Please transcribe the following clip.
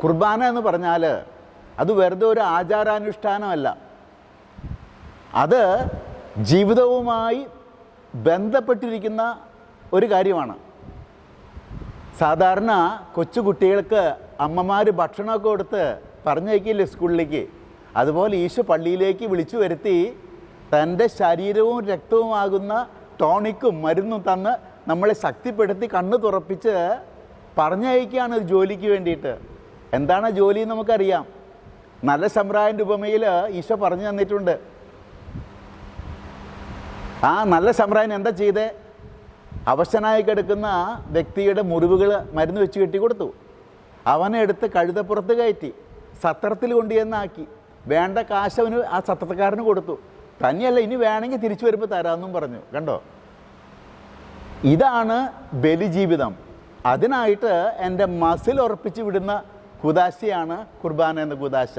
കുർബാന എന്ന് പറഞ്ഞാൽ അത് വെറുതെ ഒരു ആചാരാനുഷ്ഠാനമല്ല, അത് ജീവിതവുമായി ബന്ധപ്പെട്ടിരിക്കുന്ന ഒരു കാര്യമാണ്. സാധാരണ കൊച്ചുകുട്ടികൾക്ക് അമ്മമാർ ഭക്ഷണമൊക്കെ കൊടുത്ത് പറഞ്ഞയക്കില്ലേ സ്കൂളിലേക്ക്, അതുപോലെ ഈശോ പള്ളിയിലേക്ക് വിളിച്ചു വരുത്തി തൻ്റെ ശരീരവും രക്തവുമാകുന്ന ടോണിക്കും മരുന്നും തന്ന് നമ്മളെ ശക്തിപ്പെടുത്തി കണ്ണ് തുറപ്പിച്ച് പറഞ്ഞയക്കുകയാണ് ഒരു ജോലിക്ക് വേണ്ടിയിട്ട്. എന്താണ് ജോലി എന്ന് നമുക്കറിയാം. നല്ല ശമ്രായൻ്റെ ഉപമയിൽ ഈശോ പറഞ്ഞു തന്നിട്ടുണ്ട്. ആ നല്ല ശമ്രായൻ എന്താ ചെയ്തേ? അവശനായി കിടക്കുന്ന വ്യക്തിയുടെ മുറിവുകൾ മരുന്ന് വെച്ച് കെട്ടിക്കൊടുത്തു. അവനെ എടുത്ത് കഴുതപ്പുറത്ത് കയറ്റി സത്രത്തിൽ കൊണ്ടുചെന്നാക്കി. വേണ്ട കാശ് അവന് ആ സത്രക്കാരന് കൊടുത്തു. തന്നെയല്ല, ഇനി വേണമെങ്കിൽ തിരിച്ചു വരുമ്പോൾ തരാമെന്നും പറഞ്ഞു. കണ്ടോ, ഇതാണ് ബലിജീവിതം. അതിനായിട്ട് എൻ്റെ മസിൽ ഉറപ്പിച്ച് വിടുന്ന കുദാശയാണ് കുർബാന എന്ന കുദാശ.